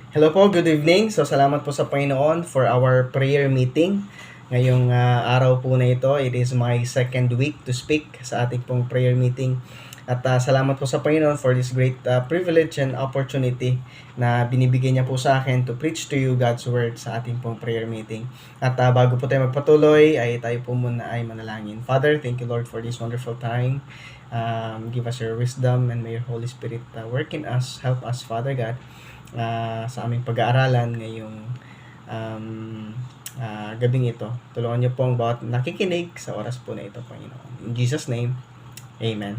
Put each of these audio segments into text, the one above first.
Hello po, good evening. So salamat po sa Panginoon for our prayer meeting. Ngayong araw po na ito, it is my second week to speak sa ating pong prayer meeting. At salamat po sa Panginoon for this great privilege and opportunity na binibigay niya po sa akin to preach to you God's Word sa ating pong prayer meeting. At bago po tayo magpatuloy, ay tayo po muna ay manalangin. Father, thank you Lord for this wonderful time. Give us your wisdom and may your Holy Spirit work in us. Help us, Father God, sa aming pag-aaralan ngayong um, gabing ito. Tulungan niyo po ang bawat nakikinig sa oras po na ito, Panginoon. In Jesus' name, Amen.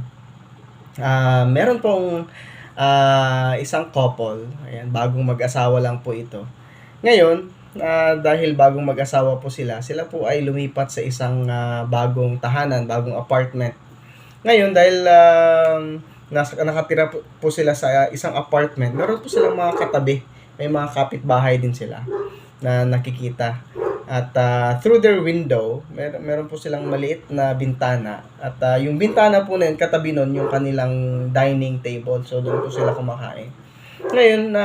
Meron pong isang couple, ayan, bagong mag-asawa lang po ito. Ngayon, dahil bagong mag-asawa po sila po ay lumipat sa isang bagong tahanan, bagong apartment. Ngayon, dahil nakatira po sila sa isang apartment, meron po silang mga katabi, may mga kapitbahay din sila na nakikita. At through their window, meron po silang maliit na bintana. At yung bintana po na yun, katabi nun yung kanilang dining table. So doon po sila kumakain. Ngayon,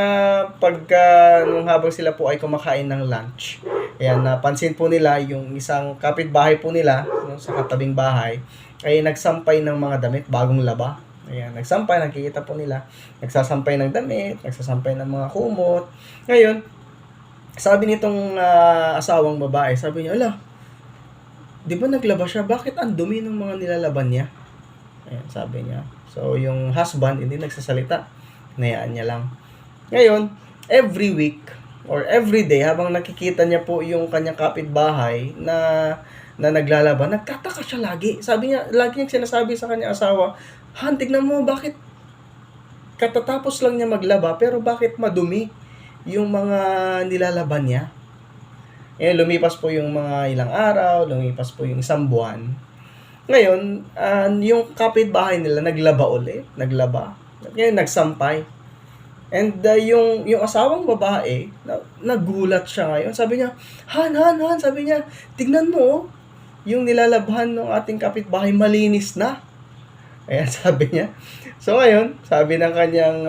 nung habang sila po ay kumakain ng lunch, ayan, napansin po nila yung isang kapitbahay po nila, no, sa katabing bahay, ay nagsampay ng mga damit, bagong laba. Ayan, nagsampay, nakikita po nila, nagsasampay ng damit, nagsasampay ng mga kumot. Ngayon, sabi nitong asawang babae, sabi niya, ala, di ba naglaba siya? Bakit ang dumi ng mga nilalaban niya? Ayan, sabi niya. So, yung husband, hindi nagsasalita. Hinayaan niya lang. Ngayon, every week, or every day, habang nakikita niya po yung kanyang kapitbahay na naglalaban, nagtataka siya lagi. Sabi niya, lagi niyang sinasabi sa kanyang asawa, Han, tignan mo, bakit katatapos lang niya maglaba, pero bakit madumi yung mga nilalaban niya? Lumipas po yung mga ilang araw, lumipas po yung isang buwan. Ngayon, yung kapitbahay nila naglaba ulit, naglaba. Ngayon, nagsampay. And yung asawang babae, nagulat siya ngayon. Sabi niya, Han, sabi niya, tignan mo, yung nilalabhan ng ating kapitbahay malinis na. Ayan, sabi niya. So ngayon, sabi ng kanyang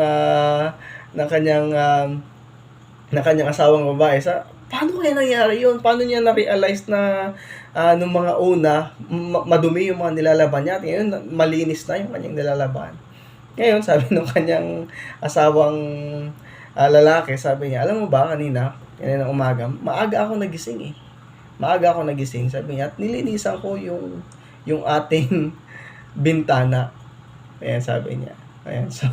asawang babae, paano kaya nangyari yun? Paano niya na-realize na nung mga una, madumi yung mga nilalaban niya, at ngayon malinis na yung kanyang nilalaban. Ngayon, sabi ng kanyang asawang lalaki, sabi niya, alam mo ba, kanina umaga, maaga ako nagising eh. Maaga ako nagising, sabi niya, at nilinisan ko yung ating bintana. Ayan, sabi niya. Ayan, so,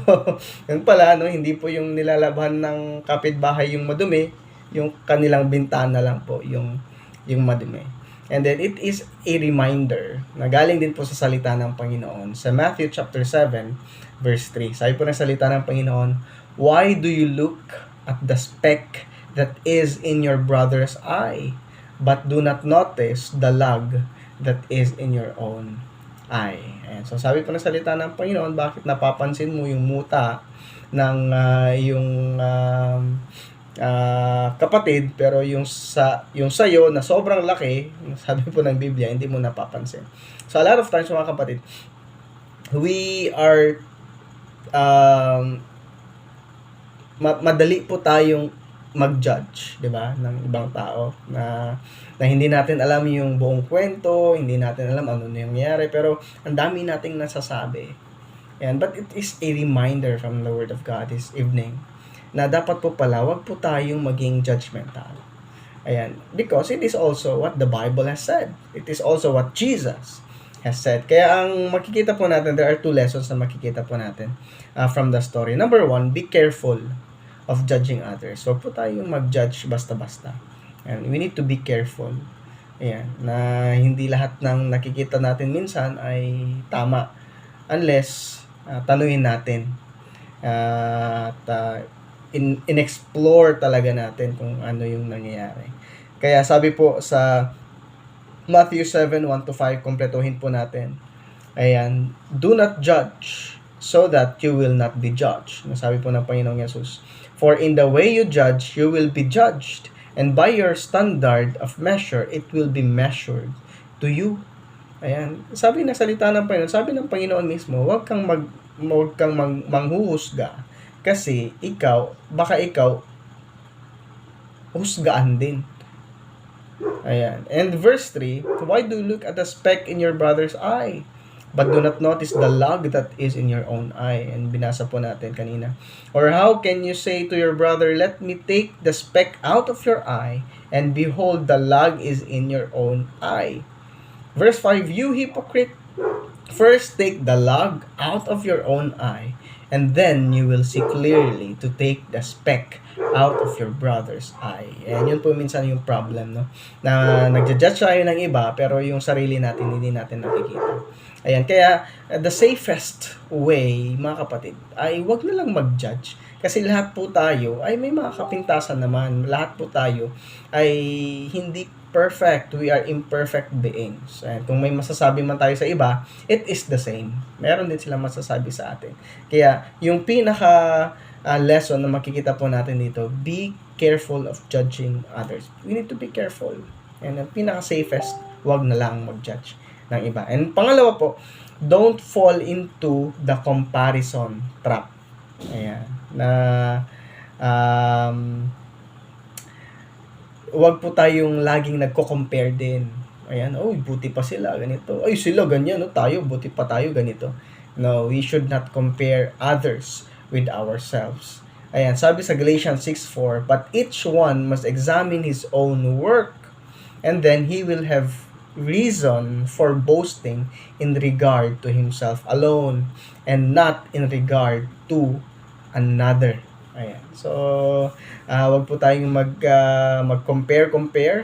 yun pala, no, hindi po yung nilalaban ng kapitbahay yung madumi, yung kanilang bintana lang po, yung madumi. And then, it is a reminder na galing din po sa salita ng Panginoon. Sa Matthew chapter 7, verse 3. Sabi po ng salita ng Panginoon, why do you look at the speck that is in your brother's eye, but do not notice the log that is in your own eye? Ayan. So, sabi po ng salita ng Panginoon, bakit napapansin mo yung muta ng yung kapatid, pero yung sayo na sobrang laki, sabi po ng Biblia, hindi mo napapansin. So a lot of times mga kapatid, we are madali po tayong mag-judge, 'di ba, ng ibang tao na hindi natin alam yung buong kwento, hindi natin alam ano nangyayari, pero ang dami nating nasasabi. And but it is a reminder from the Word of God this evening na dapat po pala, wag po tayong maging judgmental. Ayan. Because it is also what the Bible has said. It is also what Jesus has said. Kaya ang makikita po natin, there are two lessons na makikita po natin from the story. Number one, be careful of judging others. So po tayong mag-judge basta-basta. And we need to be careful. Ayan. Na hindi lahat ng nakikita natin minsan ay tama. Unless, tanungin natin. At in-explore talaga natin kung ano yung nangyayari. Kaya sabi po sa Matthew 7, 1-5, kompletuhin po natin. Ayan, do not judge so that you will not be judged. Sabi po ng Panginoong Yesus, for in the way you judge, you will be judged, and by your standard of measure, it will be measured to you. Ayan, sabi ng salita ng Panginoon, sabi ng Panginoon mismo, huwag kang manghuhusga. Kasi baka ikaw husgaan din. Ayan. And verse 3, why do you look at the speck in your brother's eye, but do not notice the log that is in your own eye? And binasa po natin kanina. Or how can you say to your brother, let me take the speck out of your eye, and behold, the log is in your own eye? Verse 5, you hypocrite, first take the log out of your own eye, and then you will see clearly to take the speck out of your brother's eye. And yun po minsan yung problem, no? Na nagja-judge tayo ng iba, pero yung sarili natin, hindi natin nakikita. Ayan, kaya the safest way, mga kapatid, ay wag na lang mag-judge. Kasi lahat po tayo ay may mga kapintasan naman. Lahat po tayo ay hindi perfect. We are imperfect beings. And kung may masasabi man tayo sa iba, it is the same. Meron din silang masasabi sa atin. Kaya yung pinaka lesson na makikita po natin dito, be careful of judging others. We need to be careful. And ang pinaka-safest, wag na lang mag-judge ng iba. And pangalawa po, don't fall into the comparison trap. Ayan. Na wag po tayong laging nagko-compare din. Ayan, buti pa sila, ganito. Ay, sila ganyan, no? Tayo, buti pa tayo, ganito. No, we should not compare others with ourselves. Ayan, sabi sa Galatians 6:4, but each one must examine his own work, and then he will have reason for boasting in regard to himself alone, and not in regard to another. Ayan. So, wag po tayong mag-compare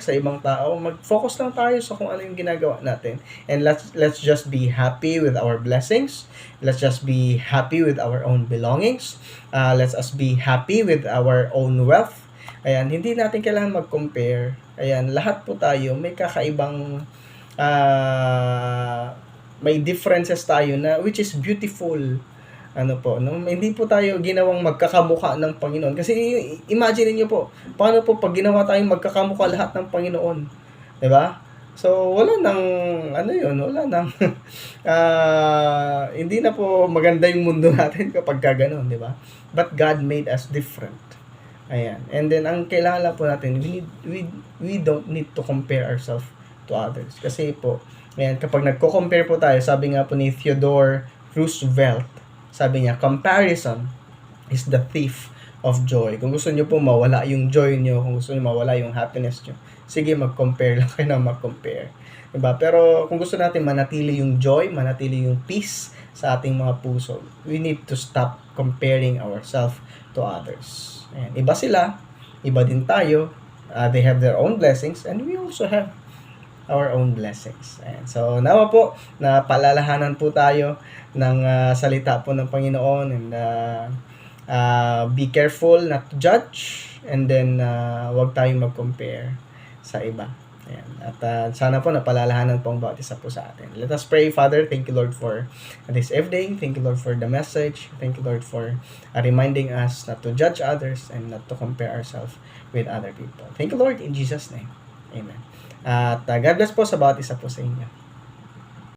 sa ibang tao. Mag-focus lang tayo sa kung ano yung ginagawa natin. And let's just be happy with our blessings. Let's just be happy with our own belongings. Let's us be happy with our own wealth. Ayan, hindi natin kailangan mag-compare. Ayan, lahat po tayo may kakaibang may differences tayo na which is beautiful. Hindi po tayo ginawang magkakamukha ng Panginoon. Kasi imagine niyo po, paano po pag ginawa tayong magkakamukha lahat ng Panginoon? 'Di ba? So wala nang hindi na po maganda yung mundo natin kapag gano'n, 'di ba? But God made us different. Ayan. And then ang kailangan lang po natin, we don't need to compare ourselves to others. Kasi po, ayan, kapag nagko-compare po tayo, sabi nga po ni Theodore Roosevelt, sabi niya, comparison is the thief of joy. Kung gusto niyo po mawala yung joy niyo, kung gusto niyo mawala yung happiness niyo, sige, mag-compare lang kayo na mag-compare. Diba? Pero kung gusto natin manatili yung joy, manatili yung peace sa ating mga puso, we need to stop comparing ourselves to others. Ayan. Iba sila, iba din tayo. They have their own blessings, and we also have our own blessings. Ayan. So, nawa po, na paalalahanan po tayo ng salita po ng Panginoon, and be careful not to judge, and then wag tayong mag-compare sa iba. Ayan. At sana po napalalahanan po ang bawat isa po sa atin. Let us pray. Father, thank you Lord for this evening. Thank you Lord for the message. Thank you Lord for reminding us not to judge others and not to compare ourselves with other people. Thank you Lord, in Jesus' name. Amen. At God bless po sa bawat isa po sa inyo.